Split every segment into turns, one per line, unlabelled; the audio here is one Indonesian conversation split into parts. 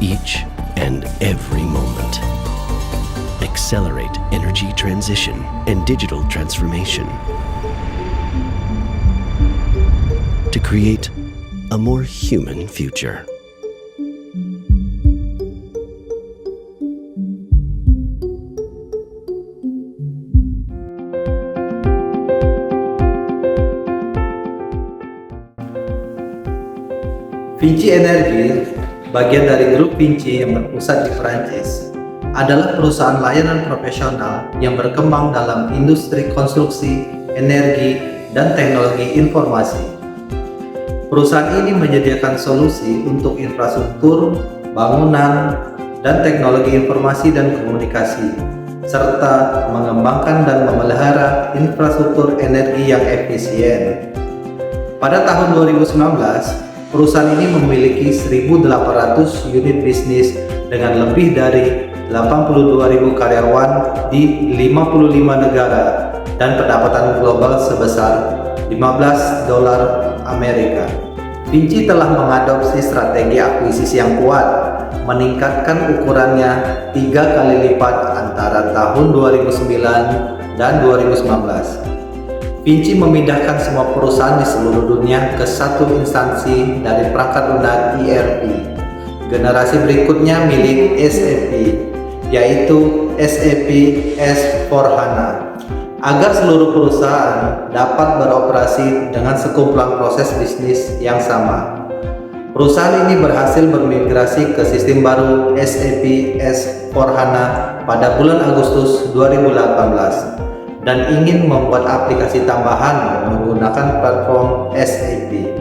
each and every moment. Accelerate energy transition and digital transformation to create a more human future.
Vinci Energy, bagian dari grup Vinci yang berpusat di Perancis, adalah perusahaan layanan profesional yang berkembang dalam industri konstruksi, energi, dan teknologi informasi. Perusahaan ini menyediakan solusi untuk infrastruktur, bangunan, dan teknologi informasi dan komunikasi, serta mengembangkan dan memelihara infrastruktur energi yang efisien. Pada tahun 2019, perusahaan ini memiliki 1.800 unit bisnis dengan lebih dari 82.000 karyawan di 55 negara dan pendapatan global sebesar $15 Amerika. Vinci telah mengadopsi strategi akuisisi yang kuat, meningkatkan ukurannya 3 kali lipat antara tahun 2009 dan 2019. Vinci memindahkan semua perusahaan di seluruh dunia ke satu instansi dari perangkat lunak ERP. Generasi berikutnya milik SAP, yaitu SAP S/4HANA, agar seluruh perusahaan dapat beroperasi dengan sekumpulan proses bisnis yang sama. Perusahaan ini berhasil bermigrasi ke sistem baru SAP S/4HANA pada bulan Agustus 2018. Dan ingin membuat aplikasi tambahan menggunakan platform SAP.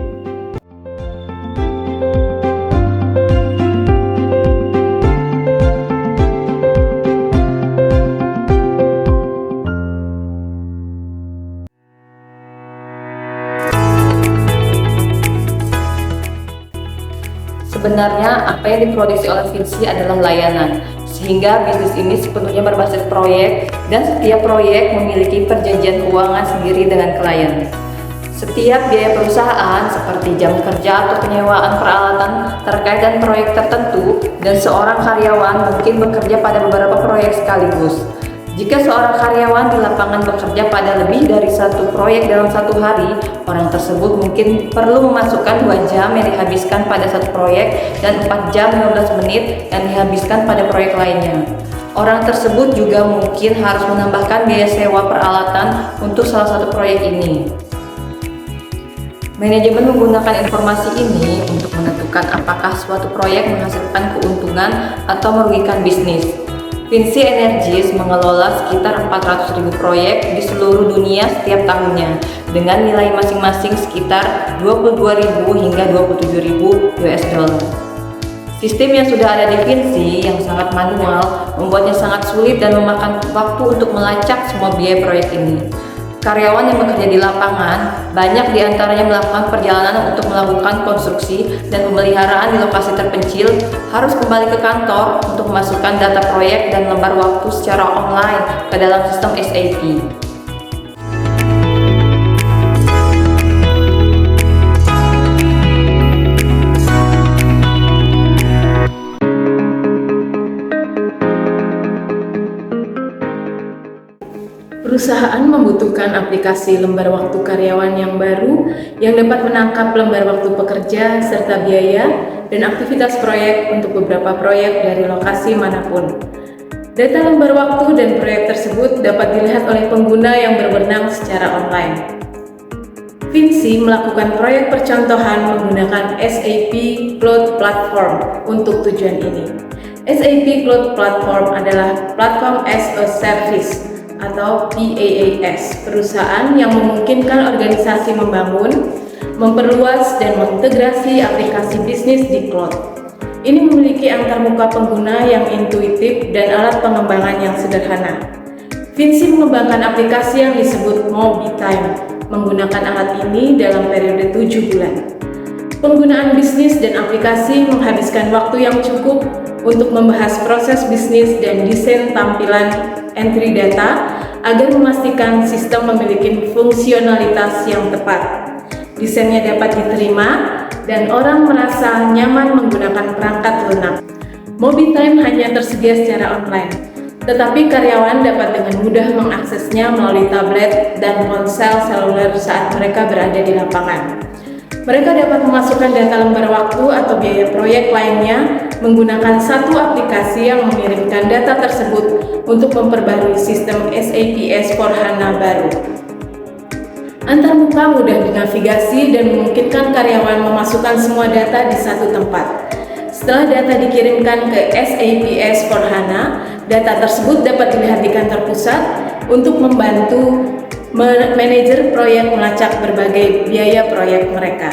Sebenarnya apa yang diproduksi oleh Vinci adalah layanan, sehingga bisnis ini sepenuhnya berbasis proyek dan setiap proyek memiliki perjanjian keuangan sendiri dengan klien. Setiap biaya perusahaan seperti jam kerja atau penyewaan peralatan terkait dengan proyek tertentu, dan seorang karyawan mungkin bekerja pada beberapa proyek sekaligus. Jika seorang karyawan di lapangan bekerja pada lebih dari satu proyek dalam satu hari, orang tersebut mungkin perlu memasukkan 2 jam yang dihabiskan pada satu proyek dan 4 jam 15 menit yang dihabiskan pada proyek lainnya. Orang tersebut juga mungkin harus menambahkan biaya sewa peralatan untuk salah satu proyek ini. Manajemen menggunakan informasi ini untuk menentukan apakah suatu proyek menghasilkan keuntungan atau merugikan bisnis. Vinci Energies mengelola sekitar 400.000 proyek di seluruh dunia setiap tahunnya dengan nilai masing-masing sekitar 22.000 hingga 27.000 US$. Sistem yang sudah ada di Vinci yang sangat manual membuatnya sangat sulit dan memakan waktu untuk melacak semua biaya proyek ini. Karyawan yang bekerja di lapangan, banyak diantaranya melakukan perjalanan untuk melakukan konstruksi dan pemeliharaan di lokasi terpencil, harus kembali ke kantor untuk memasukkan data proyek dan lembar waktu secara online ke dalam sistem SAP.
Perusahaan membutuhkan aplikasi lembar waktu karyawan yang baru yang dapat menangkap lembar waktu pekerja serta biaya dan aktivitas proyek untuk beberapa proyek dari lokasi manapun. Data lembar waktu dan proyek tersebut dapat dilihat oleh pengguna yang berwenang secara online. Vinci melakukan proyek percontohan menggunakan SAP Cloud Platform untuk tujuan ini. SAP Cloud Platform adalah Platform as a Service atau PaaS, perusahaan yang memungkinkan organisasi membangun, memperluas, dan mengintegrasi aplikasi bisnis di cloud. Ini memiliki antarmuka pengguna yang intuitif dan alat pengembangan yang sederhana. Vinci mengembangkan aplikasi yang disebut MobiTime, menggunakan alat ini dalam periode 7 bulan. Penggunaan bisnis dan aplikasi menghabiskan waktu yang cukup untuk membahas proses bisnis dan desain tampilan entry data agar memastikan sistem memiliki fungsionalitas yang tepat. Desainnya dapat diterima dan orang merasa nyaman menggunakan perangkat lunak. MobiTime hanya tersedia secara online, tetapi karyawan dapat dengan mudah mengaksesnya melalui tablet dan ponsel seluler saat mereka berada di lapangan. Mereka dapat memasukkan data lembar waktu atau biaya proyek lainnya menggunakan satu aplikasi yang mengirimkan data tersebut untuk memperbarui sistem SAP S/4HANA baru. Antarmuka mudah dinavigasi dan memungkinkan karyawan memasukkan semua data di satu tempat. Setelah data dikirimkan ke SAP S/4HANA, data tersebut dapat dilihat di kantor pusat untuk membantu manajer proyek melacak berbagai biaya proyek mereka.